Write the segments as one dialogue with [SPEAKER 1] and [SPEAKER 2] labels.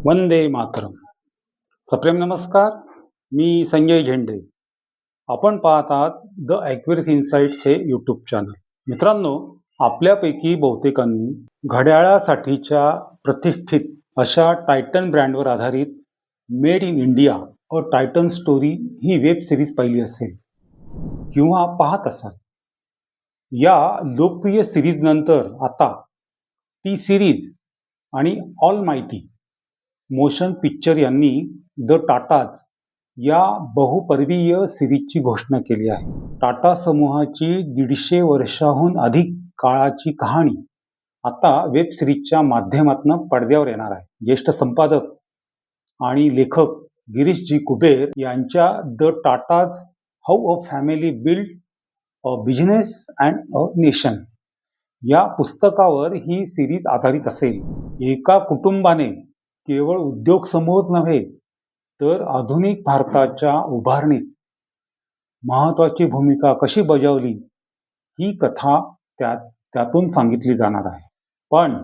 [SPEAKER 1] वंदे मातरम. सप्रेम नमस्कार. मी संजय झेंडे. आपण पाहत आहात द ॲक्युरसी इन्साइट्स हे यूट्यूब चॅनल. मित्रांनो, आपल्यापैकी बहुतेकांनी घड्याळासाठीच्या प्रतिष्ठित अशा टायटन ब्रँडवर आधारित made in India a Titan story he web series पाहिली असेल किंवा पाहत असाल. या लोकप्रिय सिरीज नंतर आता ती सिरीज आणि ऑल माइटी मोशन पिक्चर यांनी द टाटाज या बहुपर्वीय सिरीजची घोषणा केली आहे. टाटा समूहाची 150 वर्षाहून अधिक काळाची कहाणी आता वेब सिरीजच्या माध्यमातून पडद्यावर येणार आहे. ज्येष्ठ संपादक आणि लेखक गिरीशजी कुबेर यांच्या the Tatas how a family build a business and a nation या पुस्तकावर ही सिरीज आधारित असेल. एका कुटुंबाने केवळ उद्योग समूहच नव्हे तर आधुनिक भारताच्या उभारणीत महत्त्वाची भूमिका कशी बजावली ही कथा त्यातून सांगितली जाणार आहे. पण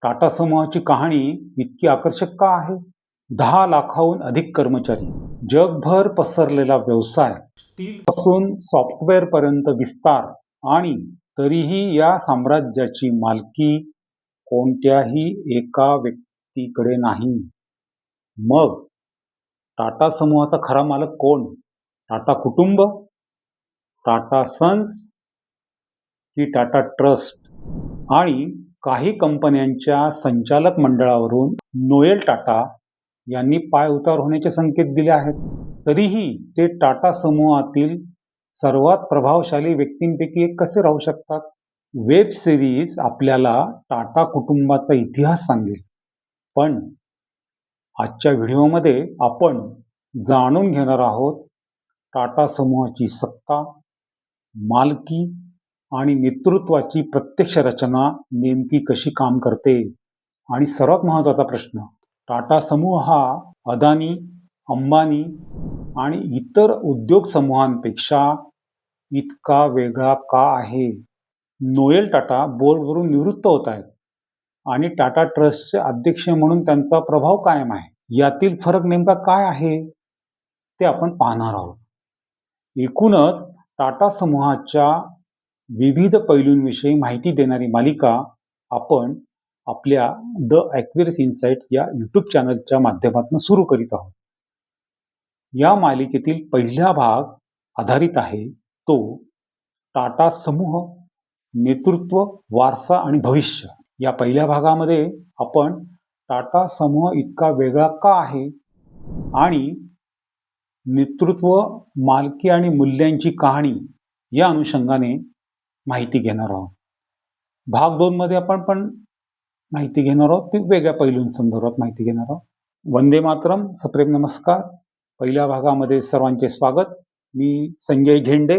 [SPEAKER 1] टाटा समूहाची कहाणी इतकी आकर्षक का आहे? 10 लाखाहून अधिक कर्मचारी, जगभर पसरलेला व्यवसाय, स्टीलपासून सॉफ्टवेअरपर्यंत विस्तार, आणि तरीही या साम्राज्याची मालकी कोणत्याही एका व्यक्तीकडे नाही. मग टाटा समूहाचा खरा मालक कोण? टाटा कुटुंब, टाटा सन्स की टाटा ट्रस्ट? आणि काही कंपन्यांच्या संचालक मंडळावरून नोएल टाटा यांनी पायउतार होण्याचे संकेत दिले आहेत. तरीही ते टाटा समूहातील सर्वात प्रभावशाली व्यक्तींपैकी एक कसे राहू शकतात? वेब सिरीज आपल्याला टाटा कुटुंबाचा इतिहास सांगेल. पण आजच्या व्हिडिओमध्ये आपण जाणून घेणार आहोत टाटा समूहाची सत्ता, मालकी आणि नेतृत्वाची प्रत्यक्ष रचना नेमकी कशी काम करते. आणि सर्वात महत्त्वाचा प्रश्न, टाटा समूह हा अदानी, अंबानी आणि इतर उद्योग समूहांपेक्षा इतका वेगळा का आहे? नोएल टाटा बोर्डवरून निवृत्त होत आहेत आणि टाटा ट्रस्टचे अध्यक्ष म्हणून त्यांचा प्रभाव कायम आहे. यातील फरक नेमका काय आहे ते आपण पाहणार आहोत. एकूणच टाटा समूहाच्या विविध पैलूंविषयी माहिती देणारी मालिका आपण आपल्या द ॲक्युरसी इन्साइट या यूट्यूब चॅनलच्या माध्यमातून सुरू करीत आहोत. या मालिकेतील पहिला भाग आधारित आहे तो टाटा समूह, नेतृत्व, वारसा आणि भविष्य. या पहिल्या भागामध्ये आपण टाटा समूह इतका वेगळा का आहे आणि नेतृत्व, मालकी आणि मूल्यांची कहाणी या अनुषंगाने माहिती घेणार आहोत. भाग 2 मध्ये आपण पण माहिती घेणार आहोत, वेगवेगळ्या पैलूंसंदर्भात माहिती घेणार आहोत. वंदे मातरम. सप्रेम नमस्कार. पहिल्या भागामध्ये सर्वांचे स्वागत. मी संजय झेंडे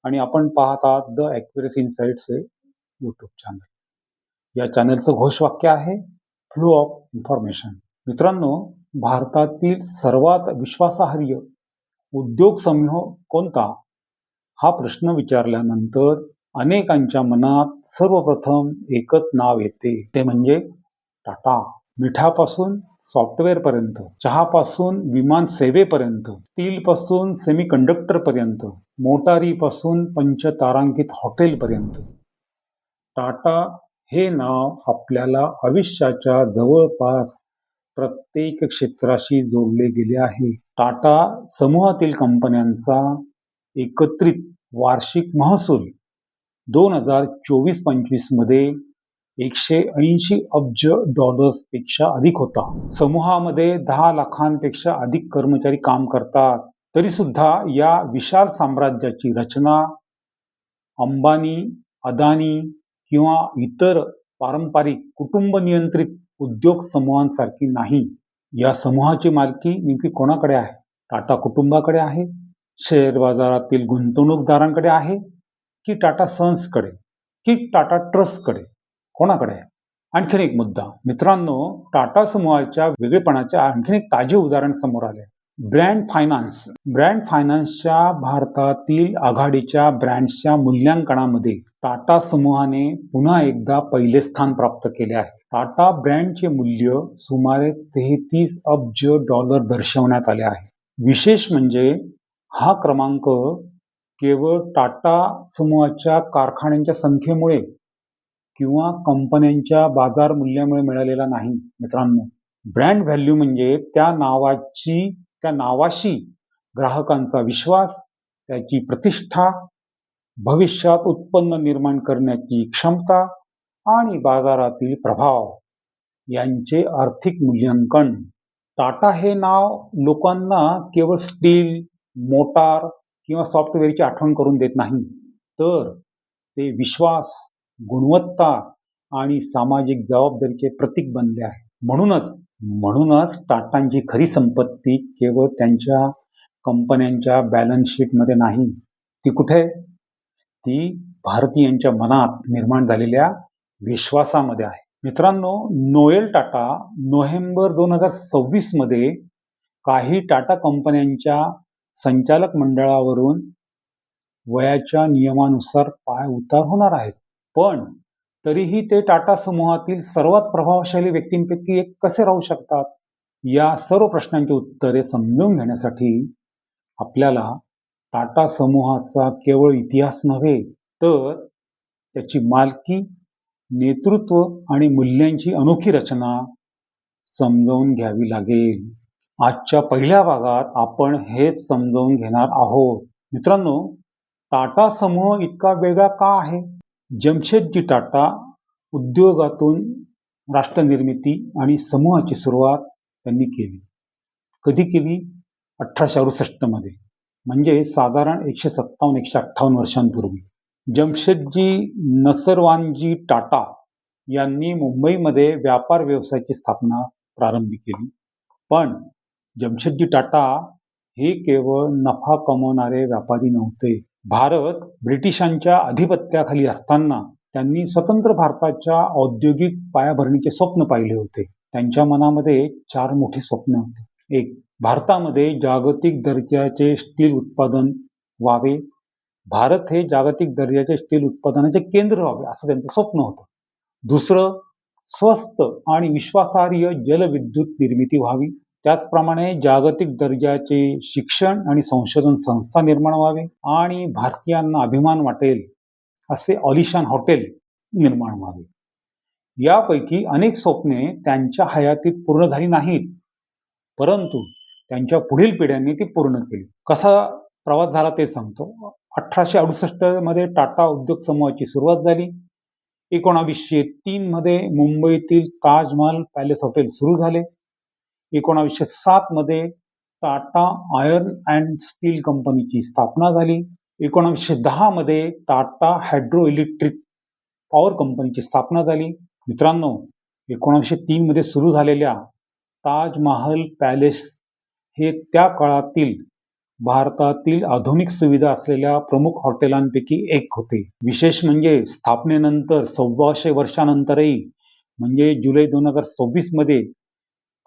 [SPEAKER 1] आणि आपण पाहत आहात द ॲक्युरसी इन्साइट्स हे यूट्यूब चॅनल. या चॅनलचं घोषवाक्य आहे फ्लो ऑफ इन्फॉर्मेशन. मित्रांनो, भारतातील सर्वात विश्वासार्ह उद्योग समूह कोणता हा प्रश्न विचारल्यानंतर अनेकांच्या मनात सर्वप्रथम एकच नाव येते, ते म्हणजे टाटा. मिठापासून सॉफ्टवेअरपर्यंत, चहापासून विमान सेवेपर्यंत, स्टीलपासून सेमीकंडक्टरपर्यंत, मोटारीपासून पंचतारांकित हॉटेलपर्यंत टाटा हे नाव आपल्याला आयुष्याच्या जवळपास प्रत्येक क्षेत्राशी जोडले गेले आहे. टाटा समूहातील कंपन्यांचा एकत्रित वार्षिक महसूल 2024-25 मध्ये 180 अब्ज डॉलर्सपेक्षा अधिक होता. समूहामध्ये 10 लाखांपेक्षा अधिक कर्मचारी काम करतात. तरी सुद्धा या विशाल साम्राज्याची रचना अंबानी, अदानी किंवा इतर पारंपरिक कुटुंब नियंत्रित उद्योग समूहांसारखी नाही. या समूहाची मालकी नेमकी कोणाकडे आहे? टाटा कुटुंबाकडे आहे, शेअर बाजारातील गुंतवणूकदारांकडे आहे, की टाटा सन्सकडे, की टाटा ट्रस्टकडे? कोणाकडे आहे? आणखीन एक मुद्दा मित्रांनो, टाटा समूहाच्या वेगळेपणाचे आणखीन एक ताजे उदाहरण समोर आले. Brand finance. ब्रँड फायनान्सच्या भारतातील आघाडीच्या ब्रँड्सच्या मूल्यांकनामध्ये टाटा समूहाने पुन्हा एकदा पहिले स्थान प्राप्त केले आहे. टाटा ब्रँडचे मूल्य सुमारे 33 अब्ज डॉलर दर्शवण्यात आले आहे. विशेष म्हणजे हा क्रमांक केवळ टाटा समूहाच्या कारखान्यांच्या संख्येमुळे किंवा कंपन्यांच्या बाजार मूल्यामुळे मिळालेला नाही मित्रांनो. ब्रँड व्हॅल्यू म्हणजे त्या नावाशी ग्राहकांचा विश्वास, त्याची प्रतिष्ठा, भविष्यात उत्पन्न निर्माण करण्याची क्षमता आणि बाजारातील प्रभाव यांचे आर्थिक मूल्यांकन. टाटा हे नाव लोकांना केवळ स्टील, मोटार किंवा सॉफ्टवेअरची आठवण करून देत नाही, तर ते विश्वास, गुणवत्ता आणि सामाजिक जबाबदारीचे प्रतीक बनले आहे. म्हणूनच टाटांची खरी संपत्ती केवळ त्यांच्या कंपन्यांच्या बॅलन्स शीटमध्ये नाही, ती कुठे? ती भारतीयांच्या मनात निर्माण झालेल्या विश्वासामध्ये आहे. मित्रांनो, नोएल टाटा नोव्हेंबर 2026 मध्ये काही टाटा कंपन्यांच्या संचालक मंडळावरून वयाच्या नियमानुसार पायउतार होणार आहेत. पण तरीही ते टाटा समूहातील सर्वात प्रभावशाली व्यक्तींपैकी एक कसे राहू शकतात? या सर्व प्रश्नांची उत्तरे समजून घेण्यासाठी आपल्याला टाटा समूहाचा केवळ इतिहास नव्हे, तर त्याची मालकी, नेतृत्व आणि मूल्यांची अनोखी रचना समजावून घ्यावी लागेल. आजच्या पहिल्या भागात आपण हेच समजावून घेणार आहोत. मित्रांनो, टाटा समूह इतका वेगळा का आहे? जमशेदजी टाटा उद्योगातून राष्ट्रनिर्मिती आणि समूहाची सुरुवात त्यांनी केली. कधी केली? 1868 मध्ये, म्हणजे साधारण 157-158 वर्षांपूर्वी. जमशेदजी नसरवानजी टाटा यांनी मुंबईमध्ये व्यापार व्यवसायाची स्थापना प्रारंभी केली. पण जमशेदजी टाटा हे केवळ नफा कमवणारे व्यापारी नव्हते. भारत ब्रिटिशांच्या अधिपत्याखाली असताना त्यांनी स्वतंत्र भारताच्या औद्योगिक पायाभरणीचे स्वप्न पाहिले होते. त्यांच्या मनामध्ये 4 मोठी स्वप्न होती. 1. भारतामध्ये जागतिक दर्जाचे स्टील उत्पादन व्हावे. भारत हे जागतिक दर्जाचे स्टील उत्पादनाचे केंद्र व्हावे असं त्यांचं स्वप्न होतं. दुसरं, स्वस्त आणि विश्वासार्ह जलविद्युत निर्मिती व्हावी. त्याचप्रमाणे जागतिक दर्जाचे शिक्षण आणि संशोधन संस्था निर्माण व्हावे आणि भारतीयांना अभिमान वाटेल असे ऑलिशान हॉटेल निर्माण व्हावे. यापैकी अनेक स्वप्ने त्यांच्या हयातीत पूर्ण झाली नाहीत, परंतु त्यांच्या पुढील पिढ्यांनी ती पूर्ण केली. कसा प्रवास झाला ते सांगतो. 1868 मध्ये टाटा उद्योग समूहाची सुरुवात झाली. 1903 मध्ये मुंबईतील ताजमहाल पॅलेस हॉटेल सुरू झाले. 1907 मध्ये टाटा आयर्न अँड स्टील कंपनीची स्थापना झाली. 1910 मध्ये टाटा हायड्रो इलेक्ट्रिक पॉवर कंपनीची स्थापना झाली. मित्रांनो, 1903 मध्ये सुरू झालेल्या ताजमहाल पॅलेस हे त्या काळातील भारतातील आधुनिक सुविधा असलेल्या प्रमुख हॉटेलांपैकी एक होते. विशेष म्हणजे स्थापनेनंतर 125 वर्षानंतरही म्हणजे जुलै 2026 मध्ये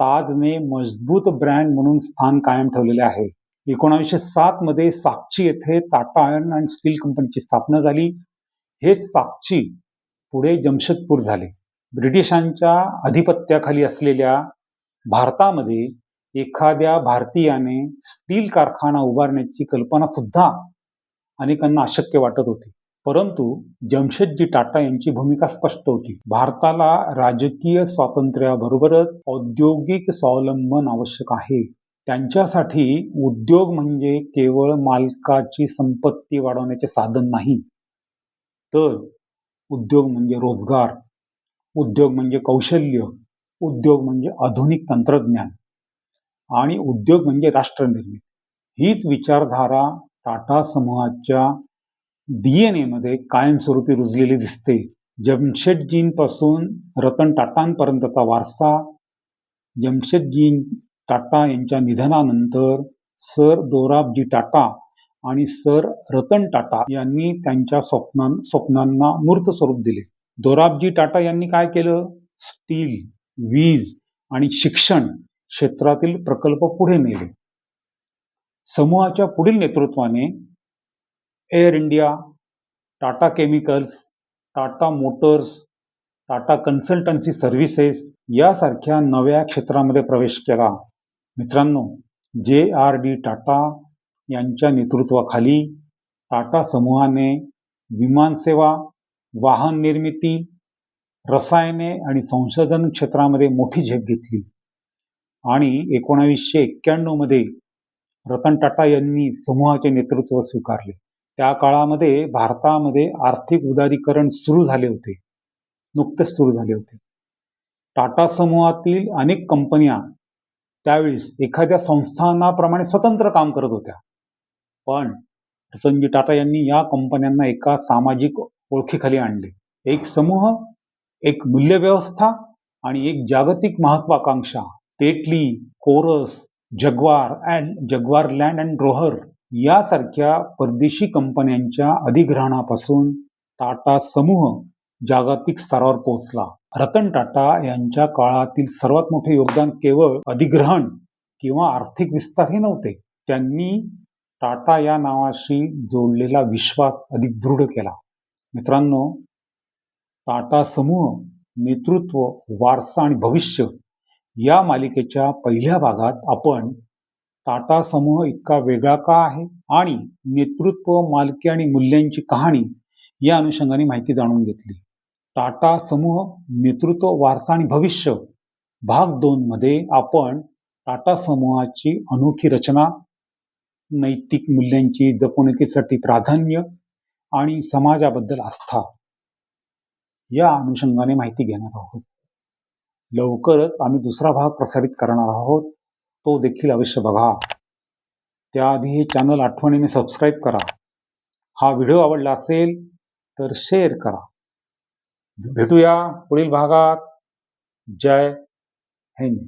[SPEAKER 1] ताजने मजबूत ब्रँड म्हणून स्थान कायम ठेवलेले आहे. 1907 मध्ये साक्ची येथे टाटा आयर्न अँड स्टील कंपनीची स्थापना झाली. हे साक्ची पुढे जमशेदपूर झाले. ब्रिटिशांच्या अधिपत्याखाली असलेल्या भारतामध्ये एखाद्या भारतीयाने स्टील कारखाना उभारण्याची कल्पना सुद्धा अनेकांना अशक्य वाटत होती. परंतु जमशेदजी टाटा यांची भूमिका स्पष्ट होती. भारताला राजकीय स्वातंत्र्याबरोबरच औद्योगिक स्वावलंबन आवश्यक आहे. त्यांच्यासाठी उद्योग म्हणजे केवळ मालकाची संपत्ती वाढवण्याचे साधन नाही, तर उद्योग म्हणजे रोजगार, उद्योग म्हणजे कौशल्य, उद्योग म्हणजे आधुनिक तंत्रज्ञान आणि उद्योग म्हणजे राष्ट्रनिर्मिती. हीच विचारधारा टाटा समूहाच्या DNA मध्ये कायमस्वरूपी रुजलेली दिसते. जमशेदजींपासून रतन टाटांपर्यंतचा वारसा. जमशेदजी टाटा यांच्या निधनानंतर सर दोराबजी टाटा आणि सर रतन टाटा यांनी त्यांच्या स्वप्नांना मूर्त स्वरूप दिले. दोराबजी टाटा यांनी काय केलं? स्टील, वीज आणि शिक्षण क्षेत्रातील प्रकल्प पुढे नेले. समूहाच्या पुढील नेतृत्वाने air India, Tata chemicals, Tata Motors, Tata consultancy services यासारख्या नव्या क्षेत्रामध्ये प्रवेश केला. मित्रांनो, JRD टाटा यांच्या नेतृत्वाखाली टाटा समूहाने विमानसेवा, वाहन निर्मिती, रसायने आणि संशोधन क्षेत्रामध्ये मोठी झेप घेतली आणि 1991 मध्ये रतन टाटा यांनी समूहाचे नेतृत्व स्वीकारले. त्या काळामध्ये भारतामध्ये आर्थिक उदारीकरण सुरू झाले होते, नुकतेच सुरू झाले होते. टाटा समूहातील अनेक कंपन्या त्यावेळेस एखाद्या संस्थानाप्रमाणे स्वतंत्र काम करत होत्या, पण रतनजी टाटा यांनी या कंपन्यांना एका सामाजिक ओळखीखाली आणले. एक समूह, एक मूल्यव्यवस्था आणि एक जागतिक महत्वाकांक्षा. Tetley, Corus, Jaguar land and rover यासारख्या परदेशी कंपन्यांच्या अधिग्रहणापासून टाटा समूह जागतिक स्तरावर पोहोचला. रतन टाटा यांच्या काळातील सर्वात मोठे योगदान केवळ अधिग्रहण किंवा आर्थिक विस्तार हे नव्हते. त्यांनी टाटा या नावाशी जोडलेला विश्वास अधिक दृढ केला. मित्रांनो, टाटा समूह, नेतृत्व, वारसा आणि भविष्य या मालिकेच्या पहिल्या भागात आपण टाटा समूह इतका वेगळा का आहे आणि नेतृत्व, मालकी आणि मूल्यांची कहाणी या अनुषंगाने माहिती जाणून घेतली. टाटा समूह, नेतृत्व, वारसा आणि भविष्य भाग 2 मध्ये आपण टाटा समूहाची अनोखी रचना, नैतिक मूल्यांची जपणुकीसाठी प्राधान्य आणि समाजाबद्दल आस्था या अनुषंगाने माहिती घेणार आहोत. लवकरच आम्ही दुसरा भाग प्रसारित करणार आहोत, तो देखील अवश्य बघा. त्याआधी हे चॅनल आठवणीने सबस्क्राईब करा. हा व्हिडिओ आवडला असेल तर शेअर करा. भेटूया पुढील भागात. जय हिंद.